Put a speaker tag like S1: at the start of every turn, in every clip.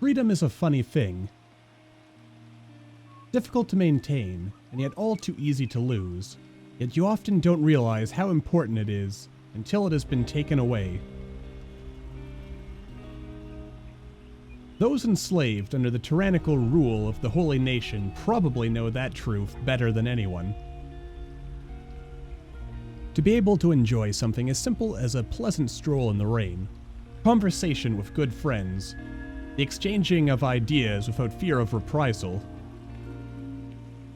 S1: Freedom is a funny thing. Difficult to maintain, and yet all too easy to lose. Yet you often don't realize how important it is until it has been taken away. Those enslaved under the tyrannical rule of the Holy Nation probably know that truth better than anyone. To be able to enjoy something as simple as a pleasant stroll in the rain, conversation with good friends, the exchanging of ideas without fear of reprisal.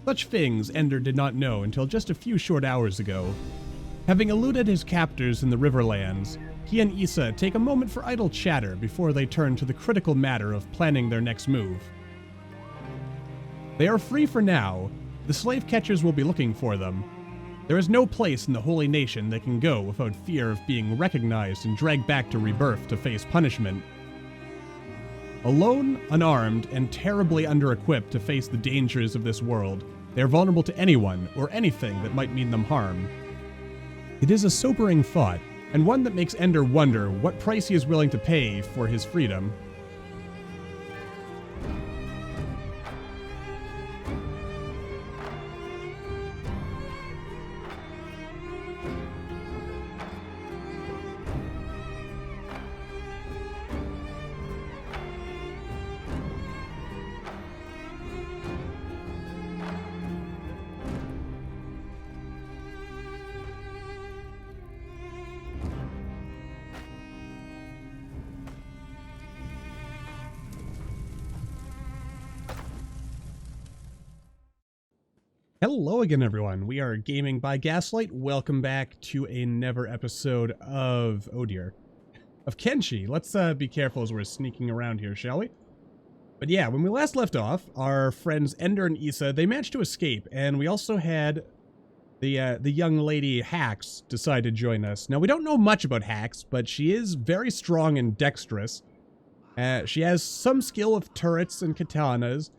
S1: Such things Ender did not know until just a few short hours ago. Having eluded his captors in the Riverlands, he and Issa take a moment for idle chatter before they turn to the critical matter of planning their next move. They are free for now. The slave catchers will be looking for them. There is no place in the Holy Nation they can go without fear of being recognized and dragged back to rebirth to face punishment. Alone, unarmed, and terribly under-equipped to face the dangers of this world, they are vulnerable to anyone or anything that might mean them harm. It is a sobering thought, and one that makes Ender wonder what price he is willing to pay for his freedom. Hello again, everyone. We are Gaming by Gaslight. Welcome back to another episode of, oh dear, of Kenshi. Let's be careful as we're sneaking around here, shall we? But yeah, when we last left off, our friends Ender and Issa, they managed to escape, and we also had the young lady Hax decide to join us. Now, we don't know much about Hax, but she is very strong and dexterous. She has some skill with turrets and katanas.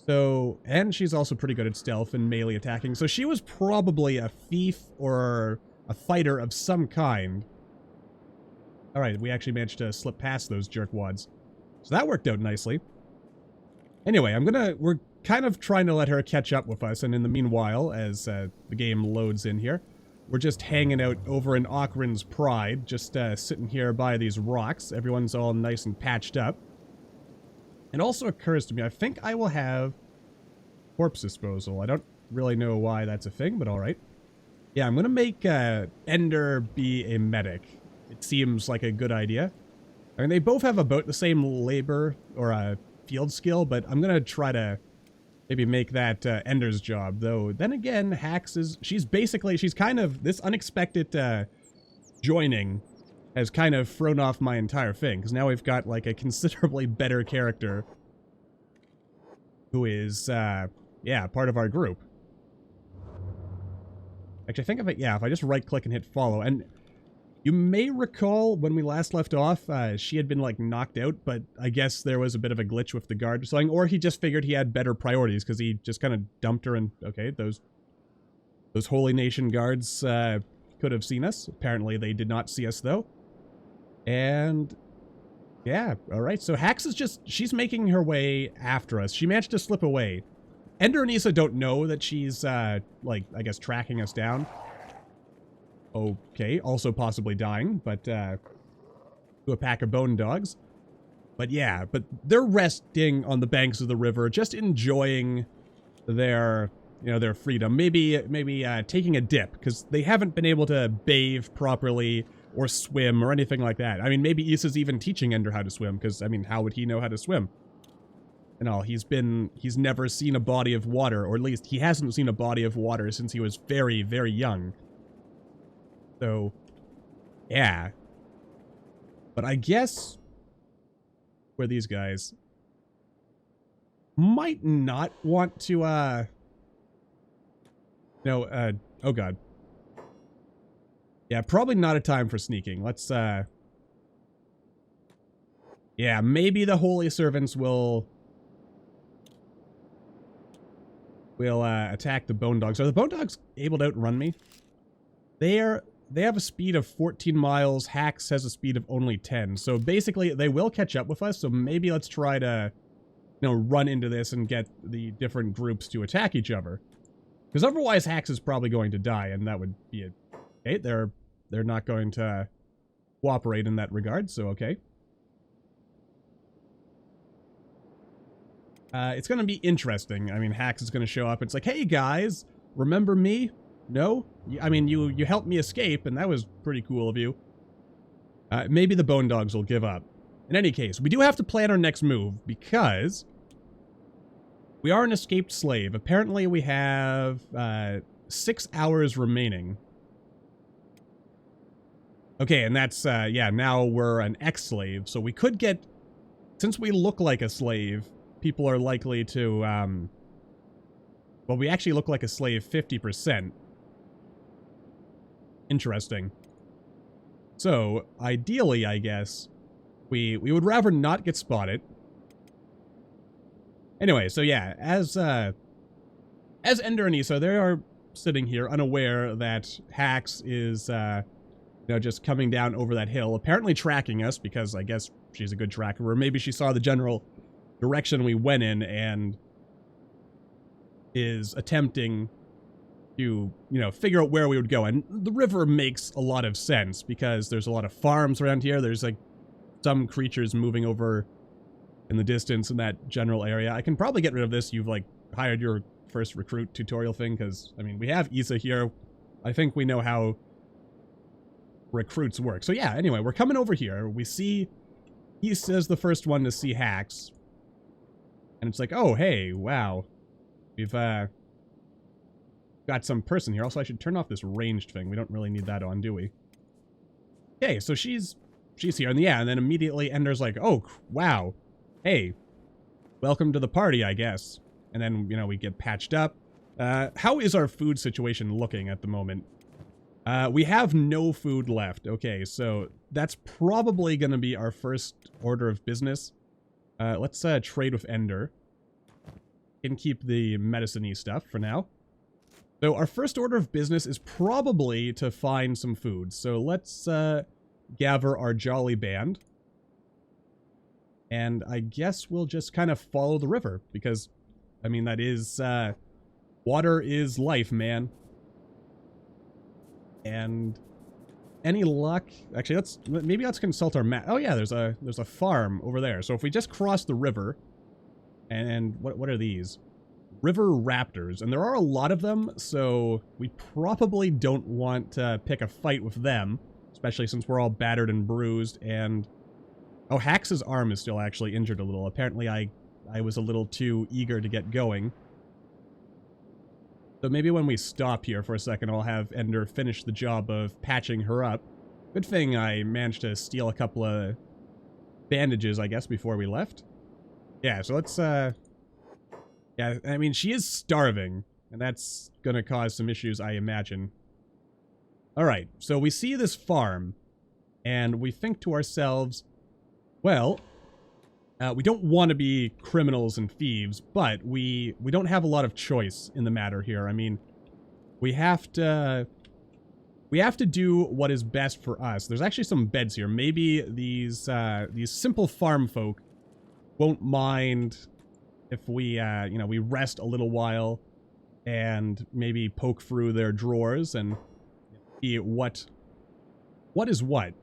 S1: So, and she's also pretty good at stealth and melee attacking, so she was probably a thief or a fighter of some kind. Alright, we actually managed to slip past those jerkwads. So that worked out nicely. Anyway, we're kind of trying to let her catch up with us, and in the meanwhile, as the game loads in here, we're just hanging out over in Okrin's Pride, just sitting here by these rocks. Everyone's all nice and patched up. It also occurs to me, I think I will have corpse disposal. I don't really know why that's a thing, but alright. Yeah, I'm gonna make Ender be a medic. It seems like a good idea. I mean, they both have about the same labor or field skill, but I'm gonna try to maybe make that Ender's job. Though, then again, Hax is, she's kind of, this unexpected joining has kind of thrown off my entire thing, because now we've got, like, a considerably better character who is, yeah, part of our group. Actually, think of it, yeah, if I just right-click and hit follow, and you may recall when we last left off, she had been, like, knocked out, but I guess there was a bit of a glitch with the guard or something, or he just figured he had better priorities, because he just kind of dumped her, and, okay, those Holy Nation guards, could have seen us. Apparently they did not see us, though. And yeah, alright, so Hax is just, she's making her way after us. She managed to slip away. Ender and Issa don't know that she's, like, I guess tracking us down. Okay, also possibly dying, but, to a pack of bone dogs. But yeah, but they're resting on the banks of the river, just enjoying their, you know, their freedom. Maybe taking a dip, because they haven't been able to bathe properly or swim or anything like that. I mean, maybe Issa's even teaching Ender how to swim, because, I mean, how would he know how to swim? And all, he's never seen a body of water, or at least he hasn't seen a body of water since he was very, very young. So, yeah. But I guess where these guys might not want to, oh god. Yeah, probably not a time for sneaking. Let's, yeah, maybe the holy servants will attack the bone dogs. Are the bone dogs able to outrun me? They are, they have a speed of 14 miles. Hax has a speed of only 10. So basically, they will catch up with us. So maybe let's try to, run into this and get the different groups to attack each other. Because otherwise, Hax is probably going to die, and that would be it. Okay, they're not going to cooperate in that regard, so okay. It's going to be interesting. I mean, Hax is going to show up. It's like, hey, guys, remember me? No? I mean, you helped me escape, and that was pretty cool of you. Maybe the Bone Dogs will give up. In any case, we do have to plan our next move, because we are an escaped slave. Apparently, we have 6 hours remaining. Okay, and that's, yeah, now we're an ex-slave, so we could get, since we look like a slave, people are likely to, well, we actually look like a slave 50%. Interesting. So, ideally, I guess, we would rather not get spotted. Anyway, so yeah, as Ender and Issa, they are sitting here unaware that Hax is, just coming down over that hill, apparently tracking us, because I guess she's a good tracker, or maybe she saw the general direction we went in and is attempting to, figure out where we would go. And the river makes a lot of sense, because there's a lot of farms around here. There's, like, some creatures moving over in the distance in that general area. I can probably get rid of this. You've, like, hired your first recruit tutorial thing, because, I mean, we have Issa here. I think we know how recruits work. So yeah, anyway, we're coming over here. We see Issa's the first one to see Hax. And it's like, oh, hey, wow. We've, got some person here. Also, I should turn off this ranged thing. We don't really need that on, do we? Okay, so she's here. And yeah, and then immediately Ender's like, oh, wow. Hey, welcome to the party, I guess. And then, we get patched up. How is our food situation looking at the moment? We have no food left. Okay, so that's probably going to be our first order of business. Let's trade with Ender. Can keep the medicine-y stuff for now. So our first order of business is probably to find some food. So let's gather our jolly band. And I guess we'll just kind of follow the river, because, I mean, that is, water is life, man. And any luck? Actually, maybe let's consult our map. Oh yeah, there's a farm over there. So if we just cross the river, and what are these? River raptors, and there are a lot of them, so we probably don't want to pick a fight with them, especially since we're all battered and bruised. And oh, Hax's arm is still actually injured a little. Apparently, I was a little too eager to get going. So maybe when we stop here for a second, I'll have Ender finish the job of patching her up. Good thing I managed to steal a couple of bandages, I guess, before we left. Yeah, so let's, yeah, I mean, she is starving, and that's gonna cause some issues, I imagine. Alright, so we see this farm, and we think to ourselves, well, we don't want to be criminals and thieves, but we don't have a lot of choice in the matter here. I mean, we have to do what is best for us. There's actually some beds here. Maybe these simple farm folk won't mind if we, we rest a little while and maybe poke through their drawers and see what is what.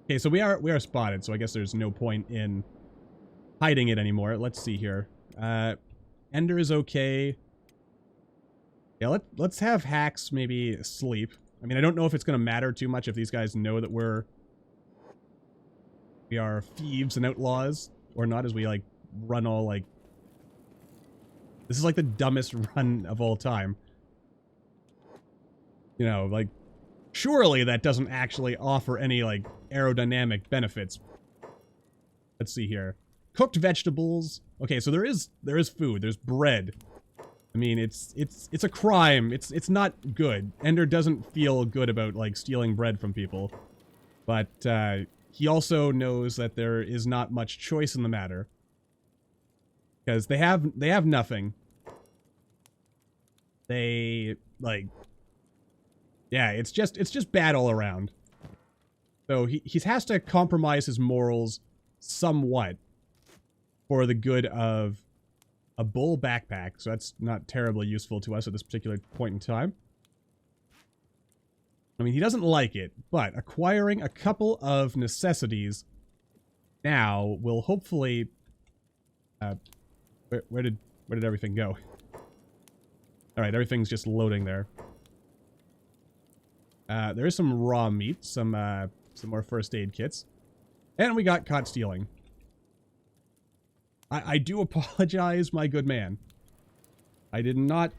S1: Okay, so we are spotted, so I guess there's no point in hiding it anymore. Let's see here. Ender is okay. Yeah, let's have Hax maybe sleep. I mean, I don't know if it's going to matter too much if these guys know that we are thieves and outlaws or not, as we, like, run all, like... This is, like, the dumbest run of all time. Like, surely that doesn't actually offer any, like, aerodynamic benefits. Let's see here. Cooked vegetables. Okay, so there is food. There's bread. I mean, it's a crime. It's not good. Ender doesn't feel good about, like, stealing bread from people. But he also knows that there is not much choice in the matter. Because they have nothing. They, like, Yeah, it's just bad all around. So he has to compromise his morals somewhat for the good of a bull backpack. So that's not terribly useful to us at this particular point in time. I mean, he doesn't like it, but acquiring a couple of necessities now will hopefully... where did everything go? Alright, everything's just loading there. There is some raw meat, some more first aid kits. And we got caught stealing. I do apologize, my good man. I did not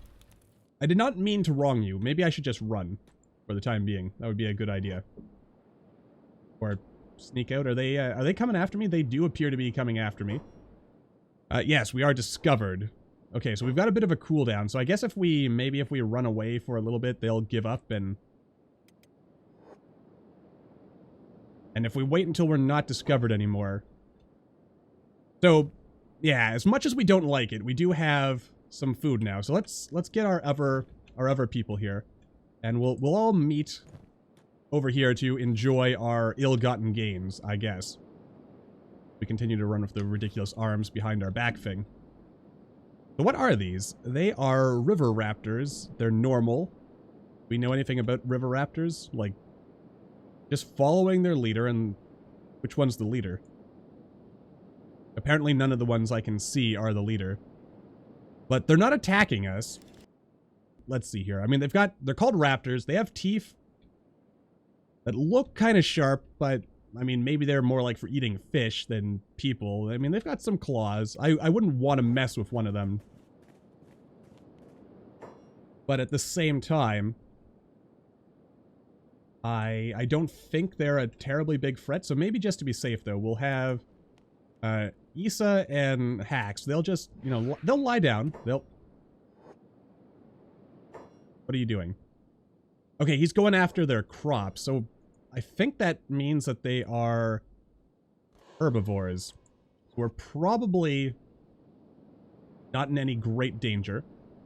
S1: mean to wrong you. Maybe I should just run for the time being. That would be a good idea. Or sneak out. Are they coming after me? They do appear to be coming after me. Yes, we are discovered. Okay, so we've got a bit of a cooldown. So I guess if we run away for a little bit, they'll give up and if we wait until we're not discovered anymore. So, yeah, as much as we don't like it, we do have some food now. So let's get our other people here, and we'll all meet over here to enjoy our ill-gotten gains, I guess. We continue to run with the ridiculous arms behind our back thing. So what are these? They are river raptors. They're normal. Do we know anything about river raptors? Like, just following their leader, and which one's the leader? Apparently none of the ones I can see are the leader. But they're not attacking us. Let's see here. I mean, they're called raptors. They have teeth that look kind of sharp, but I mean, maybe they're more like for eating fish than people. I mean, they've got some claws. I wouldn't want to mess with one of them. But at the same time, I don't think they're a terribly big threat. So maybe just to be safe, though, we'll have Issa and Hax. They'll just, you know, they'll lie down. What are you doing? Okay, he's going after their crops. So I think that means that they are herbivores. We're probably not in any great danger.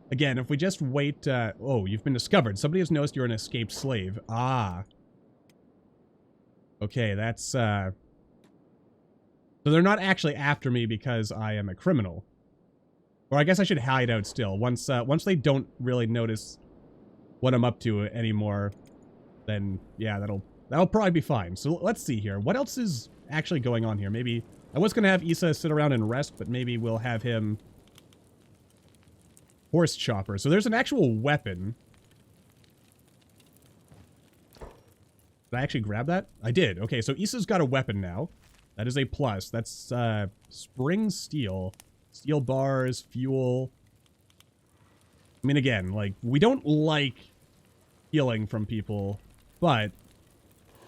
S1: Again, if we just wait... oh, you've been discovered. Somebody has noticed you're an escaped slave. Ah. Okay, that's... So they're not actually after me because I am a criminal. Or I guess I should hide out still. Once they don't really notice what I'm up to anymore, then, yeah, that'll probably be fine. So let's see here. What else is actually going on here? Maybe... I was going to have Issa sit around and rest, but maybe we'll have him... Horse chopper. So there's an actual weapon. Did I actually grab that? I did. Okay, so Issa's got a weapon now. That is a plus. That's spring steel. Steel bars, fuel. I mean, again, like, we don't like stealing from people, but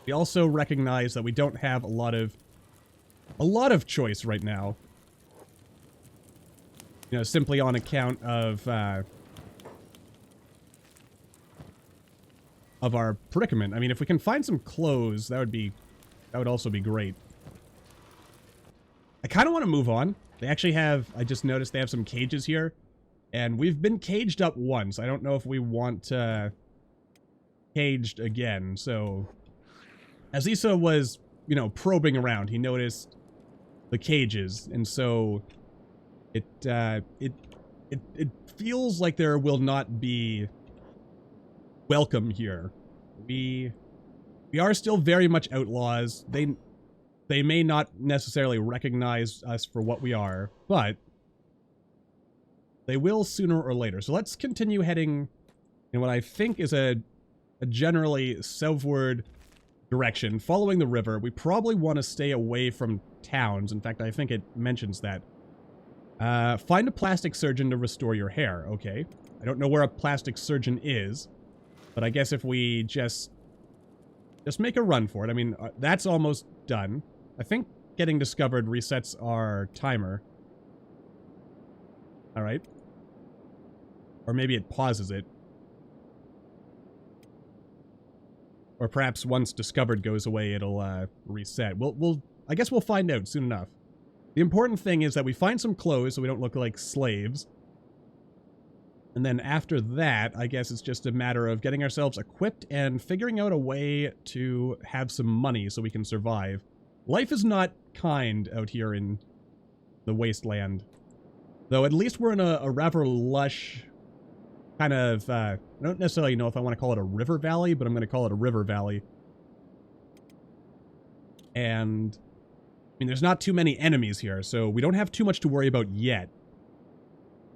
S1: we also recognize that we don't have a lot of choice right now. You know, simply on account of our predicament. I mean, if we can find some clothes, that would also be great. I kind of want to move on. They actually have, I just noticed they have some cages here, and we've been caged up once. I don't know if we want caged again. So, as Issa was, you know, probing around, he noticed the cages, and so it feels like there will not be welcome here. We are still very much outlaws. They may not necessarily recognize us for what we are, but they will sooner or later. So let's continue heading in what I think is a generally southward direction, following the river. We probably want to stay away from towns. In fact, I think it mentions that. Find a plastic surgeon to restore your hair. Okay. I don't know where a plastic surgeon is, but I guess if we just make a run for it. I mean, that's almost done. I think getting discovered resets our timer. All right. Or maybe it pauses it. Or perhaps once discovered goes away, it'll reset. I guess we'll find out soon enough. The important thing is that we find some clothes so we don't look like slaves. And then after that, I guess it's just a matter of getting ourselves equipped and figuring out a way to have some money so we can survive. Life is not kind out here in the wasteland. Though at least we're in a rather lush kind of, I don't necessarily know if I want to call it a river valley, but I'm going to call it a river valley. And, I mean, there's not too many enemies here, so we don't have too much to worry about yet.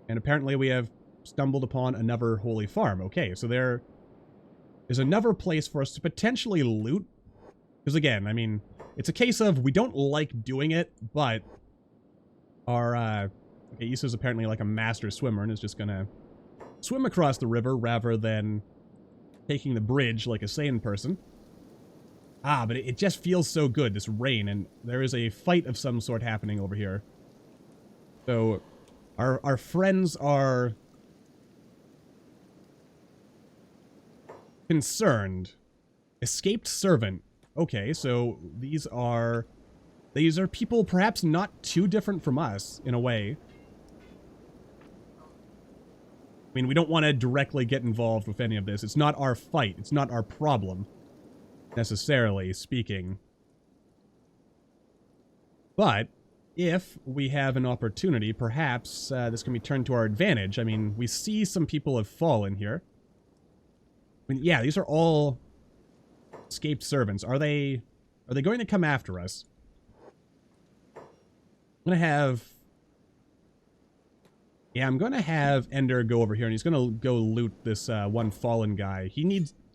S1: And apparently we have stumbled upon another holy farm. Okay, so there is another place for us to potentially loot. Because again, I mean, it's a case of we don't like doing it, but our, okay, Issa's apparently like a master swimmer and is just gonna swim across the river rather than taking the bridge like a sane person. Ah, but it just feels so good, this rain, and there is a fight of some sort happening over here. So, our friends are concerned. Escaped servant. Okay, so these are people perhaps not too different from us, in a way. I mean, we don't want to directly get involved with any of this. It's not our fight. It's not our problem, necessarily speaking. But if we have an opportunity, perhaps this can be turned to our advantage. I mean, we see some people have fallen here. I mean, yeah, these are all escaped servants. Are they going to come after us? I'm going to have Ender go over here, and he's going to go loot this one fallen guy.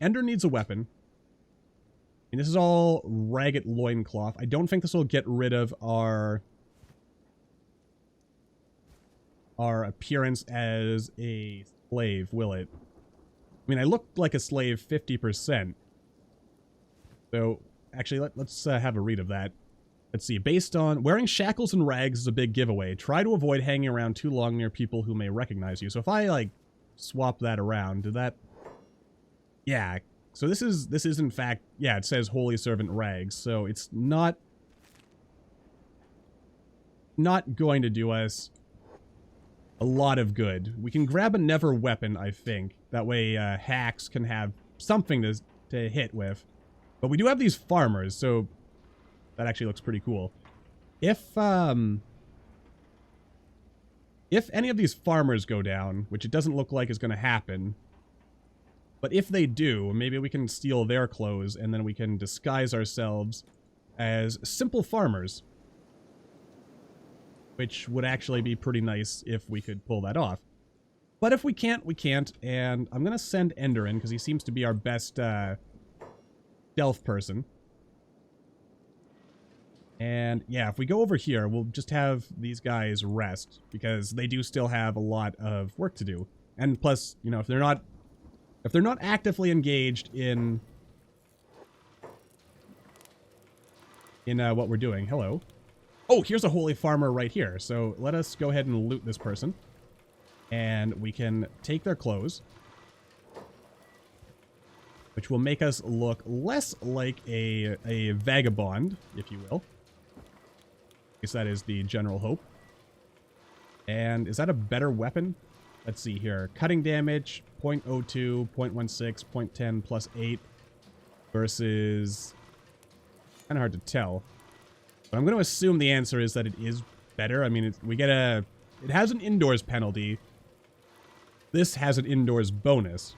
S1: Ender needs a weapon. And this is all ragged loincloth. I don't think this will get rid of our appearance as a slave, will it? I mean, I look like a slave 50%. So, actually, let's have a read of that. Let's see. Based on wearing shackles and rags is a big giveaway. Try to avoid hanging around too long near people who may recognize you. So if I, like, swap that around, did that... Yeah. So this is in fact... Yeah, it says Holy Servant Rags. So it's not going to do us a lot of good. We can grab a Never weapon, I think. That way, hacks can have something to hit with. But we do have these farmers, so that actually looks pretty cool. If any of these farmers go down, which it doesn't look like is going to happen, but if they do, maybe we can steal their clothes and then we can disguise ourselves as simple farmers. Which would actually be pretty nice if we could pull that off. But if we can't, we can't. And I'm going to send Ender in because he seems to be our best stealth person. And yeah, if we go over here, we'll just have these guys rest because they do still have a lot of work to do. And plus, you know, if they're not actively engaged in what we're doing. Hello. Oh, here's a holy farmer right here. So let us go ahead and loot this person. And we can take their clothes. Which will make us look less like a vagabond, if you will. I guess that is the general hope. And is that a better weapon? Let's see here. Cutting damage, 0.02, 0.16, 0.10, plus 8. Versus... kind of hard to tell. But I'm going to assume the answer is that it is better. I mean, it has an indoors penalty. This has an indoors bonus.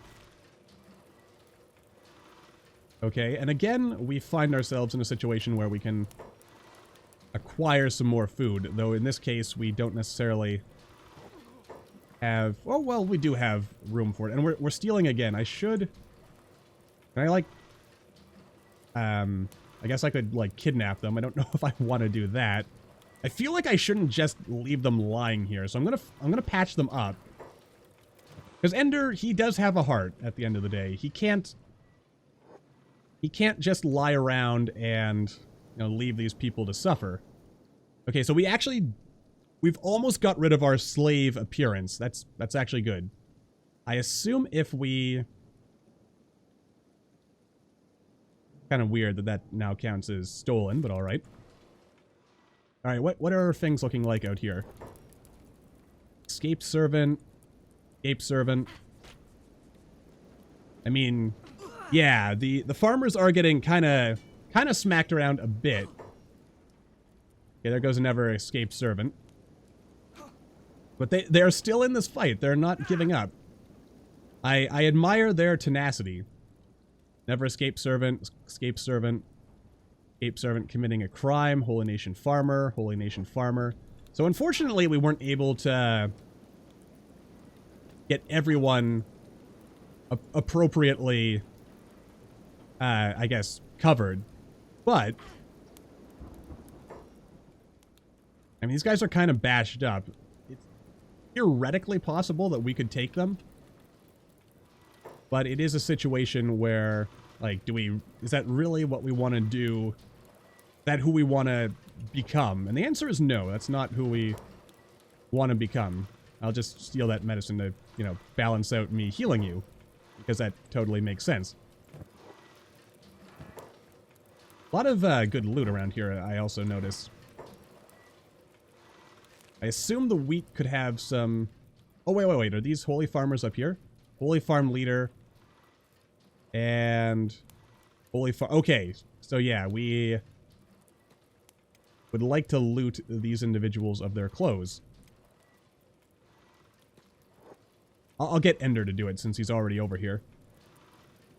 S1: Okay, and again, we find ourselves in a situation where we can acquire some more food. Though in this case, we don't necessarily have... Oh, well, we do have room for it. And we're stealing again. I should... Can I, like... I guess I could, like, kidnap them. I don't know if I want to do that. I feel like I shouldn't just leave them lying here, so I'm gonna patch them up. Because Ender, he does have a heart at the end of the day. He can't just lie around and, you know, leave these people to suffer. Okay, so we've almost got rid of our slave appearance. That's actually good. I assume if we... Kind of weird that now counts as stolen, but alright. Alright, what are things looking like out here? Escaped servant. Escape servant. I mean, yeah, the farmers are getting kind of smacked around a bit. Okay, there goes another escape servant. But they're still in this fight. They're not giving up. I admire their tenacity. Never escape servant, escape servant, escape servant committing a crime, Holy Nation farmer, Holy Nation farmer. So unfortunately, we weren't able to get everyone appropriately, I guess, covered. But I mean, these guys are kind of bashed up. It's theoretically possible that we could take them. But it is a situation where, like, is that really what we want to do? Is that who we want to become? And the answer is no, that's not who we want to become. I'll just steal that medicine to, you know, balance out me healing you. Because that totally makes sense. A lot of good loot around here, I also notice. I assume the wheat could have some... Oh, wait. Are these holy farmers up here? Holy farm leader. And... Holy farm... Okay. So, yeah, we would like to loot these individuals of their clothes. I'll get Ender to do it since he's already over here.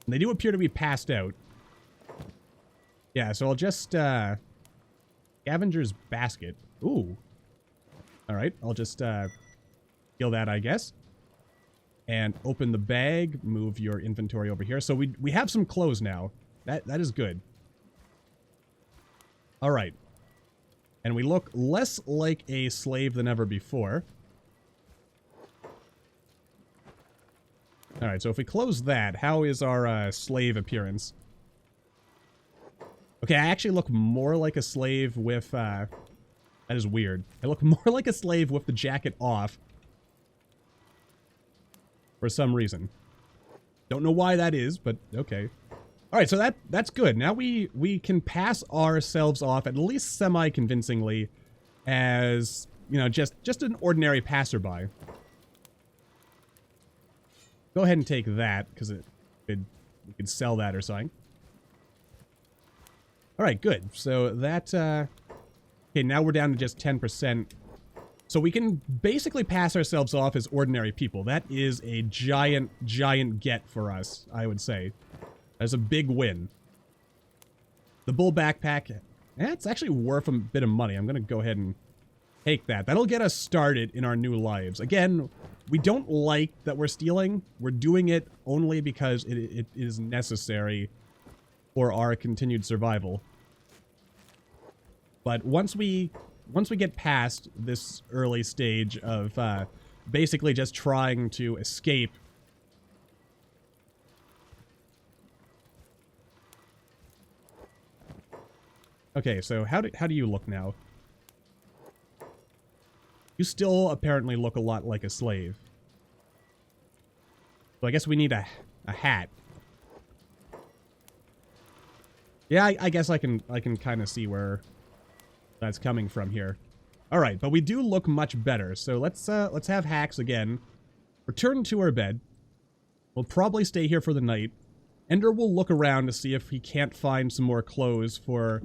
S1: And they do appear to be passed out. Yeah, so I'll just... Scavenger's basket. Ooh. Alright, I'll just steal that, I guess. And open the bag, move your inventory over here. So we have some clothes now. That is good. Alright. And we look less like a slave than ever before. Alright, so if we close that, how is our slave appearance? Okay, I actually look more like a slave with... That is weird. I look more like a slave with the jacket off. For some reason. Don't know why that is, but okay. Alright, so that's good. Now we can pass ourselves off, at least semi-convincingly, as, you know, just an ordinary passerby. Go ahead and take that, because we could sell that or something. Alright, good. So that... Okay, now we're down to just 10%. So we can basically pass ourselves off as ordinary people. That is a giant, giant get for us, I would say. That's a big win. The bull backpack, it's actually worth a bit of money. I'm going to go ahead and take that. That'll get us started in our new lives. Again, we don't like that we're stealing. We're doing it only because it is necessary for our continued survival. But once we get past this early stage of basically just trying to escape. Okay, so how do you look now? You still apparently look a lot like a slave. So I guess we need a hat. Yeah, I guess I can kind of see where that's coming from here. Alright, but we do look much better. So let's have Hacks again. Return to our bed. We'll probably stay here for the night. Ender will look around to see if he can't find some more clothes for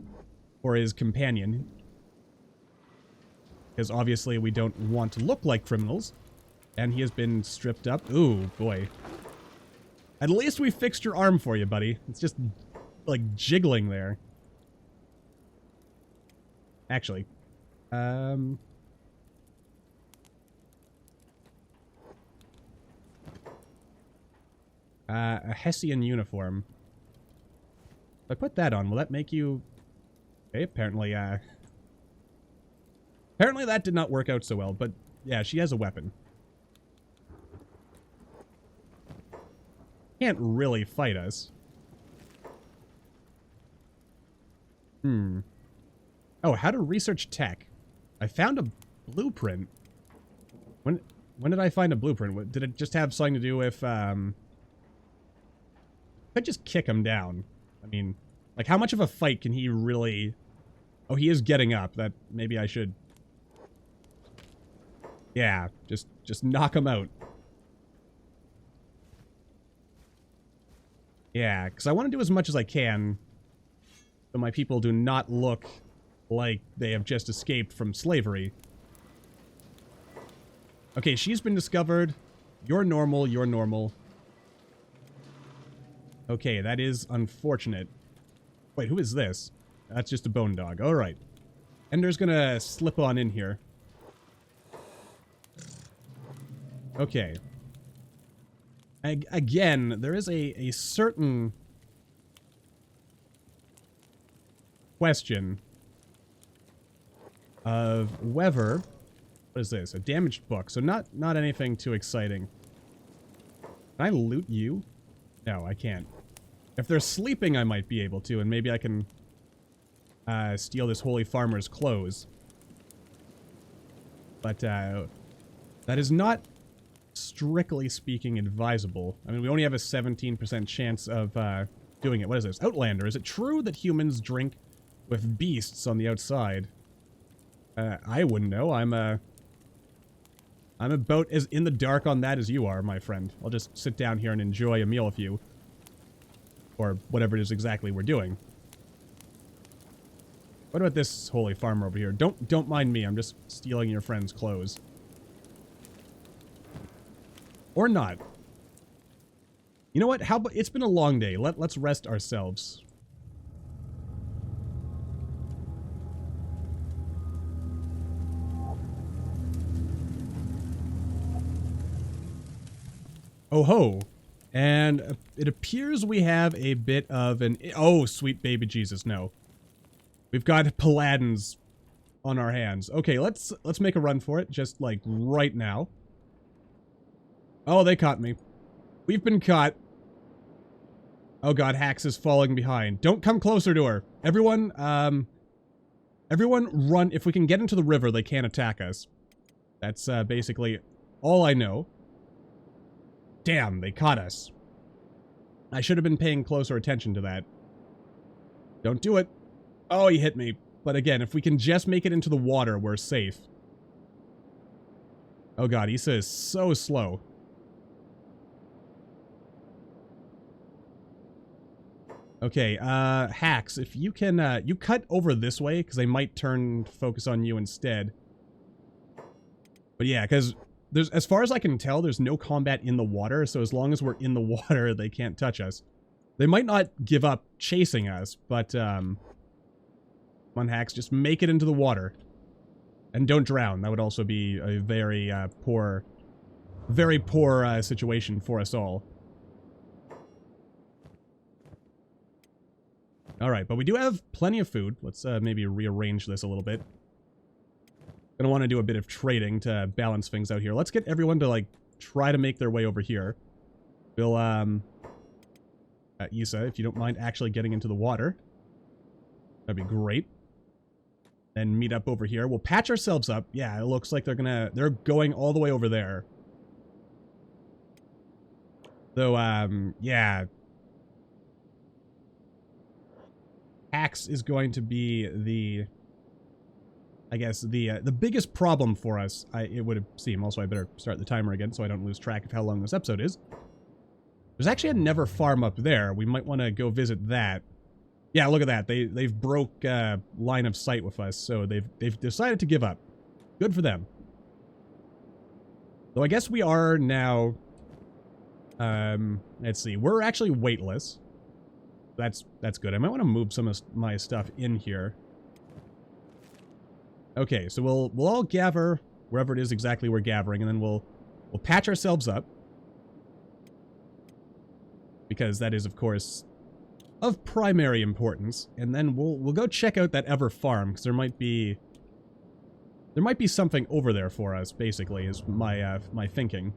S1: his companion. Because obviously we don't want to look like criminals. And he has been stripped up. Ooh, boy. At least we fixed your arm for you, buddy. It's just, like, jiggling there. Actually. A Hessian uniform. If I put that on, will that make you... Okay, apparently that did not work out so well, but yeah, she has a weapon. Can't really fight us. Oh, how to research tech. I found a blueprint. When did I find a blueprint? Did it just have something to do with, I could just kick him down. I mean, like, how much of a fight can he really... Oh, he is getting up. That, maybe I should... Yeah, just knock him out. Yeah, because I want to do as much as I can so my people do not look like they have just escaped from slavery. Okay, she's been discovered. You're normal, you're normal. Okay, that is unfortunate. Wait, who is this? That's just a bone dog. Alright. Ender's gonna slip on in here. Okay. Again, there is a certain question of whether... What is this? A damaged book. So not anything too exciting. Can I loot you? No, I can't. If they're sleeping, I might be able to, and maybe I can steal this holy farmer's clothes. But that is not, strictly speaking, advisable. I mean, we only have a 17% chance of doing it. What is this? Outlander. Is it true that humans drink with beasts on the outside? I wouldn't know. I'm about as in the dark on that as you are, my friend. I'll just sit down here and enjoy a meal with you. Or whatever it is exactly we're doing. What about this holy farmer over here? Don't mind me, I'm just stealing your friend's clothes. Or not. You know what? How about it's been a long day. Let's rest ourselves. Oh ho. And it appears we have a bit of an... Oh, sweet baby Jesus, no. We've got paladins on our hands. Okay, let's make a run for it, just like right now. Oh, they caught me. We've been caught. Oh god, Hax is falling behind. Don't come closer to her. Everyone run. If we can get into the river, they can't attack us. That's basically all I know. Damn, they caught us. I should have been paying closer attention to that. Don't do it. Oh, he hit me. But again, if we can just make it into the water, we're safe. Oh god, Issa is so slow. Okay, Hax, if you can, you cut over this way, because they might turn focus on you instead. But yeah, because there's, as far as I can tell, there's no combat in the water, so as long as we're in the water, they can't touch us. They might not give up chasing us, but, come on, Hax, just make it into the water. And don't drown. That would also be a very, poor situation for us all. Alright, but we do have plenty of food. Let's, maybe rearrange this a little bit. Gonna want to do a bit of trading to balance things out here. Let's get everyone to, like, try to make their way over here. We'll, Issa, if you don't mind actually getting into the water. That'd be great. Then meet up over here. We'll patch ourselves up. Yeah, it looks like they're going all the way over there. Though, yeah. Axe is going to be the... I guess the biggest problem for us, it would seem. Also, I better start the timer again so I don't lose track of how long this episode is. There's actually a Never farm up there. We might want to go visit that. Yeah, look at that. They've broke line of sight with us, so they've decided to give up. Good for them. Though I guess we are now. Let's see. We're actually weightless. That's good. I might want to move some of my stuff in here. Okay, so we'll all gather wherever it is exactly we're gathering, and then we'll patch ourselves up. Because that is, of course, of primary importance. And then we'll go check out that Ever farm, because there might be something over there for us, basically, is my my thinking.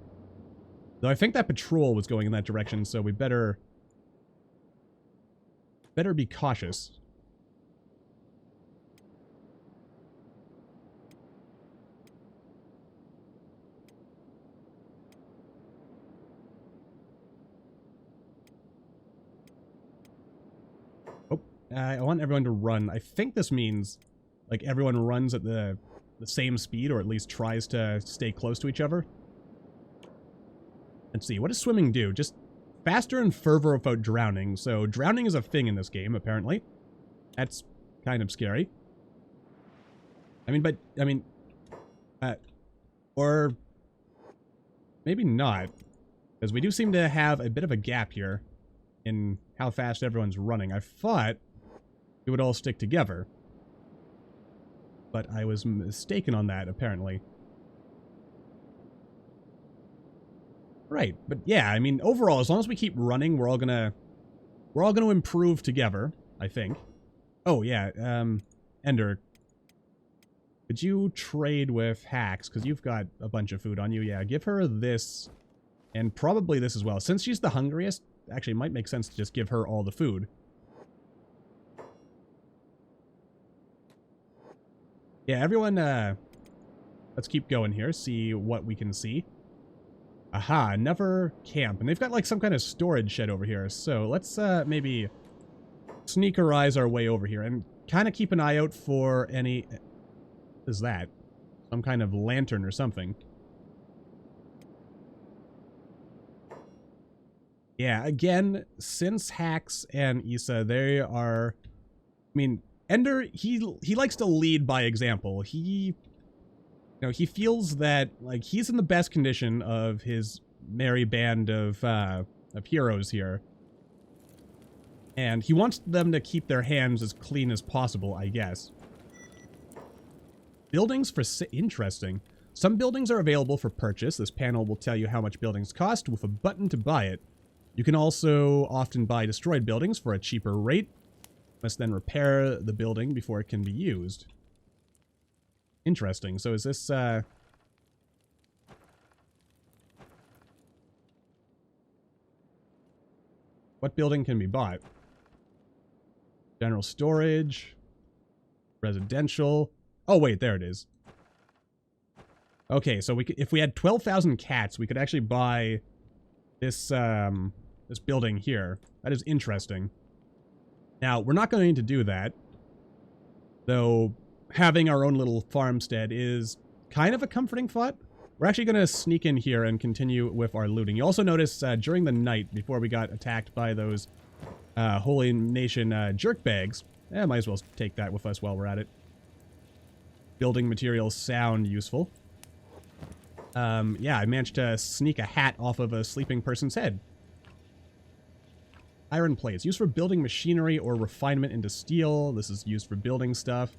S1: Though I think that patrol was going in that direction, so we better be cautious. I want everyone to run. I think this means, like, everyone runs at the same speed, or at least tries to stay close to each other. Let's see, what does swimming do? Just faster and fervor without drowning. So drowning is a thing in this game, apparently. That's kind of scary. Or maybe not. Because we do seem to have a bit of a gap here in how fast everyone's running. I thought it would all stick together. But I was mistaken on that, apparently. Right, but yeah, I mean, overall, as long as we keep running, we're all gonna improve together, I think. Oh, yeah, Ender, could you trade with Hacks? Because you've got a bunch of food on you. Yeah, give her this, and probably this as well. Since she's the hungriest, actually, it might make sense to just give her all the food. Yeah, everyone, let's keep going here, see what we can see. Aha, another camp. And they've got, like, some kind of storage shed over here. So let's, maybe sneakerize our way over here and kind of keep an eye out for any... What is that? Some kind of lantern or something. Yeah, again, since Hacks and Issa, they are... I mean, Ender, he likes to lead by example. He feels that, like, he's in the best condition of his merry band of heroes here. And he wants them to keep their hands as clean as possible, I guess. Buildings for... Interesting. Some buildings are available for purchase. This panel will tell you how much buildings cost with a button to buy it. You can also often buy destroyed buildings for a cheaper rate. Must then repair the building before it can be used. Interesting. So is this, what building can be bought? General storage. Residential. Oh, wait, there it is. Okay, so we could, if we had 12,000 cats, we could actually buy this, this building here. That is interesting. Now, we're not going to do that. Though... having our own little farmstead is kind of a comforting thought. We're actually going to sneak in here and continue with our looting. You also notice during the night, before we got attacked by those Holy Nation jerkbags, might as well take that with us while we're at it. Building materials sound useful. Yeah, I managed to sneak a hat off of a sleeping person's head. Iron plates, used for building machinery or refinement into steel. This is used for building stuff.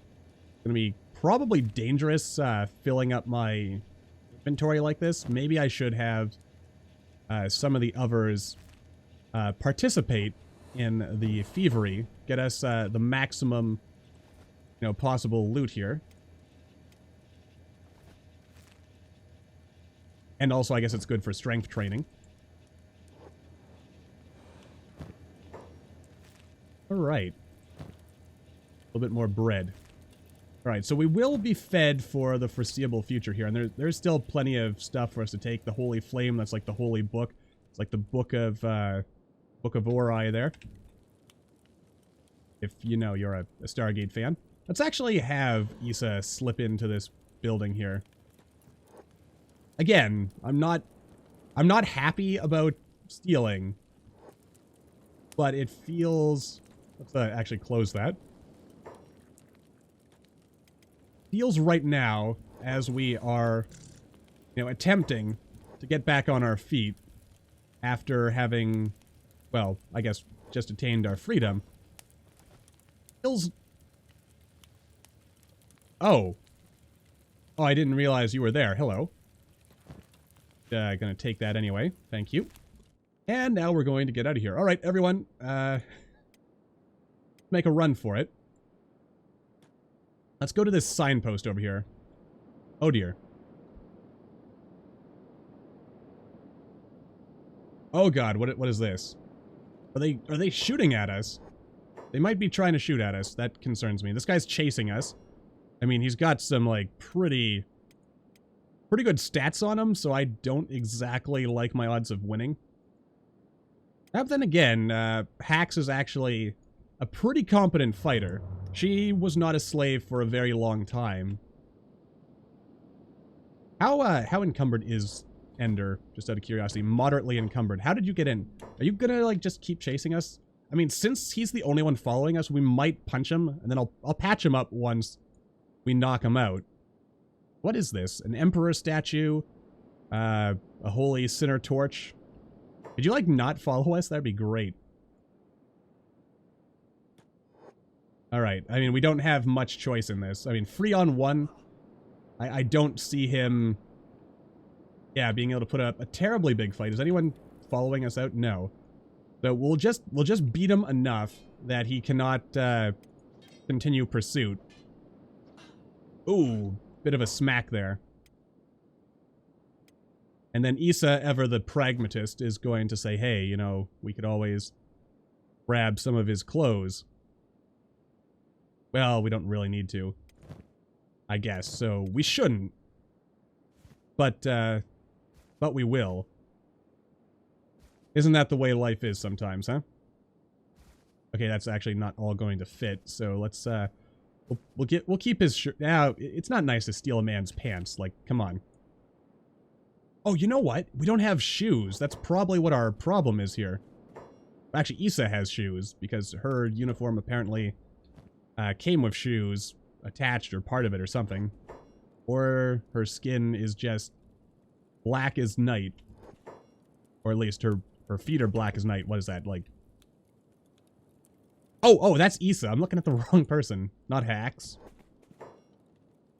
S1: Gonna be probably dangerous filling up my inventory like this. Maybe I should have some of the others participate in the thievery. Get us the maximum, possible loot here. And also, I guess it's good for strength training. Alright. A little bit more bread. Alright, so we will be fed for the foreseeable future here, and there's still plenty of stuff for us to take. The Holy Flame, that's like the Holy Book. It's like the Book of Ori there. If you're a Stargate fan. Let's actually have Issa slip into this building here. Again, I'm not happy about stealing, but it feels... Let's actually close that. Feels right now, as we are, attempting to get back on our feet after having, well, I guess, just attained our freedom. Feels... Oh. Oh, I didn't realize you were there. Hello. Gonna take that anyway. Thank you. And now we're going to get out of here. All right, everyone. Make a run for it. Let's go to this signpost over here. Oh dear. Oh god, what is this? Are they shooting at us? They might be trying to shoot at us. That concerns me. This guy's chasing us. I mean, he's got some, like, pretty good stats on him, so I don't exactly like my odds of winning. But then again, Hax is actually a pretty competent fighter. She was not a slave for a very long time. How encumbered is Ender, just out of curiosity? Moderately encumbered. How did you get in? Are you gonna, like, just keep chasing us? I mean, since he's the only one following us, we might punch him, and then I'll patch him up once we knock him out. What is this? An emperor statue? A holy sinner torch? Could you, like, not follow us? That'd be great. Alright, I mean, we don't have much choice in this. I mean, free on one, I don't see him, yeah, being able to put up a terribly big fight. Is anyone following us out? No. So we'll just beat him enough that he cannot continue pursuit. Ooh, bit of a smack there. And then Issa, ever the pragmatist, is going to say, hey, you know, we could always grab some of his clothes. Well, we don't really need to, I guess, so we shouldn't. But we will. Isn't that the way life is sometimes, huh? Okay, that's actually not all going to fit, so let's, we'll keep his shirt. Now, it's not nice to steal a man's pants, like, come on. Oh, you know what? We don't have shoes. That's probably what our problem is here. Actually, Issa has shoes, because her uniform apparently came with shoes attached or part of it or something. Or her skin is just black as night. Or at least her feet are black as night. What is that, like? Oh, that's Issa. I'm looking at the wrong person. Not Hacks.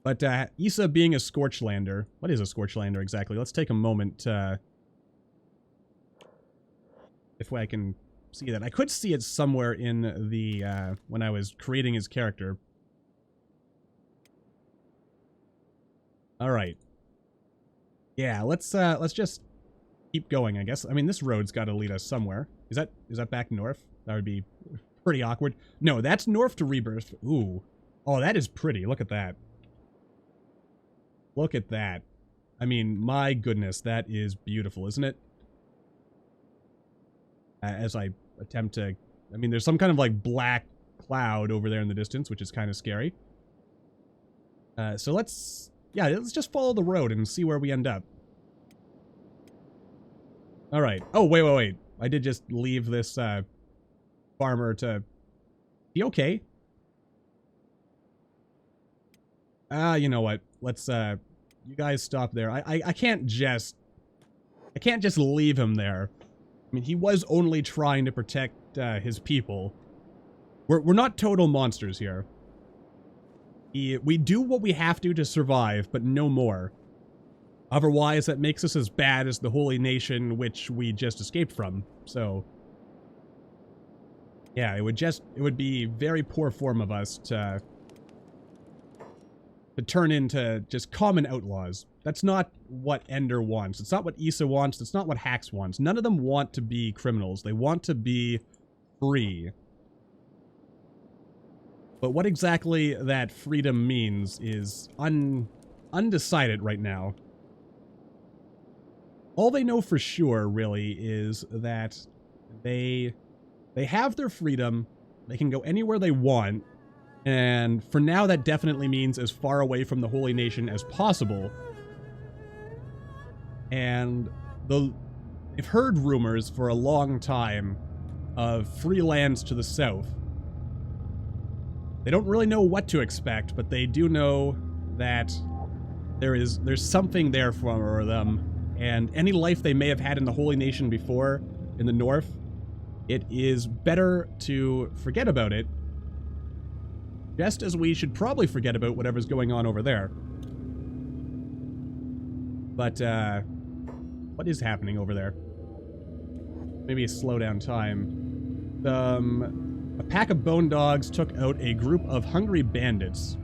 S1: But Issa being a Scorchlander. What is a Scorchlander exactly? Let's take a moment if I can see that. I could see it somewhere in the when I was creating his character. All right. Yeah, let's just keep going, I guess. I mean, this road's got to lead us somewhere. Is that back north? That would be pretty awkward. No, that's north to Rebirth. Ooh. Oh, that is pretty. Look at that. Look at that. I mean, my goodness, that is beautiful, isn't it? As I attempt to... I mean, there's some kind of, like, black cloud over there in the distance, which is kind of scary. So let's... Yeah, let's just follow the road and see where we end up. Alright. Oh, wait. I did just leave this, farmer to... be okay. You know what? Let's, you guys stop there. I can't just leave him there. I mean, he was only trying to protect, his people. We're not total monsters here. We do what we have to survive, but no more. Otherwise, that makes us as bad as the holy nation which we just escaped from. So, yeah, it would be very poor form of us to turn into just common outlaws. That's not what Ender wants. It's not what Issa wants. It's not what Hax wants. None of them want to be criminals. They want to be free. But what exactly that freedom means is undecided right now. All they know for sure, really, is that they have their freedom, they can go anywhere they want, and for now that definitely means as far away from the Holy Nation as possible. And they've heard rumors for a long time of free lands to the south. They don't really know what to expect, but they do know that there's something there for them. And any life they may have had in the Holy Nation before, in the north, it is better to forget about it, just as we should probably forget about whatever's going on over there. But, what is happening over there? Maybe slow down time. A pack of bone dogs took out a group of hungry bandits.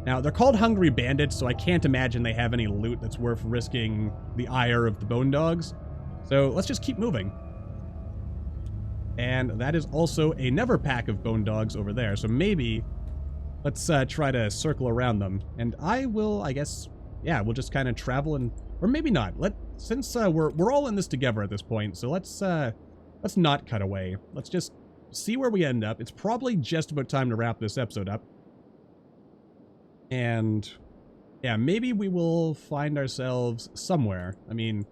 S1: Now, they're called hungry bandits, so I can't imagine they have any loot that's worth risking the ire of the bone dogs. So let's just keep moving. And that is also another pack of bone dogs over there. So maybe let's try to circle around them. And I will, I guess, yeah, we'll just kind of travel and... Or maybe not. Since we're all in this together at this point, so let's not cut away. Let's just see where we end up. It's probably just about time to wrap this episode up. And Yeah, maybe we will find ourselves somewhere. I mean,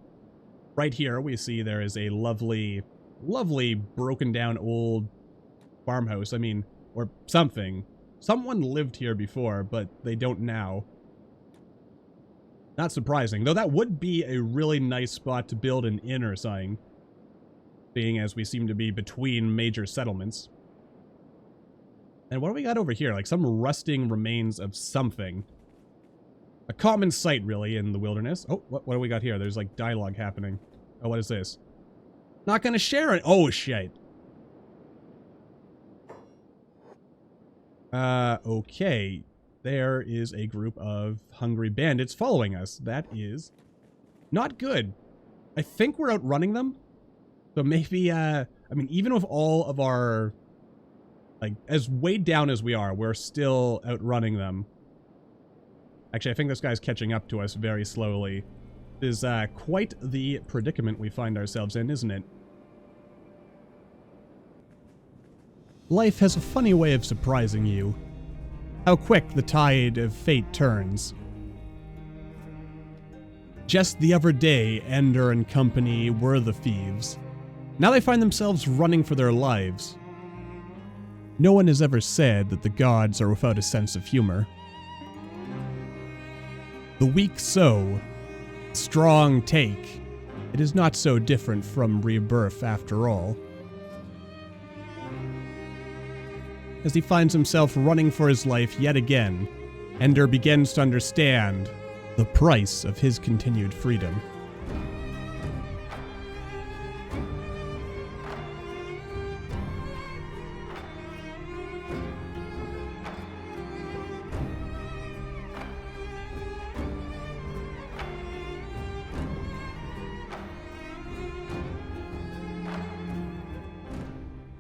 S1: right here we see there is a lovely, lovely broken down old farmhouse. I mean, or something. Someone lived here before, but they don't now. Not surprising, though that would be a really nice spot to build an inn or something, being as we seem to be between major settlements. And what do we got over here? Like some rusting remains of something. A common sight, really, in the wilderness. Oh, what do we got here? There's like dialogue happening. Oh, what is this? Not gonna share it. Oh, shit. Okay. There is a group of hungry bandits following us. That is not good. I think we're outrunning them. So maybe, I mean, even with all of our, like, as weighed down as we are, we're still outrunning them. Actually, I think this guy's catching up to us very slowly. This is, quite the predicament we find ourselves in, isn't it? Life has a funny way of surprising you. How quick the tide of fate turns. Just the other day, Ender and company were the thieves. Now they find themselves running for their lives. No one has ever said that the gods are without a sense of humor. The weak sow, strong take. It is not so different from rebirth after all. As he finds himself running for his life yet again, Ender begins to understand the price of his continued freedom.